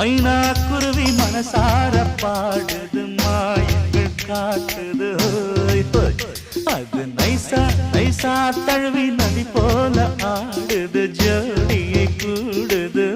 மைனா குருவி மனசார பாடுது மாயங்கள் காட்டுது ஹோய் ஹோய். அது நைசா நைசா தழுவி நதி போல ஆடுது ஜோடியை கூடுது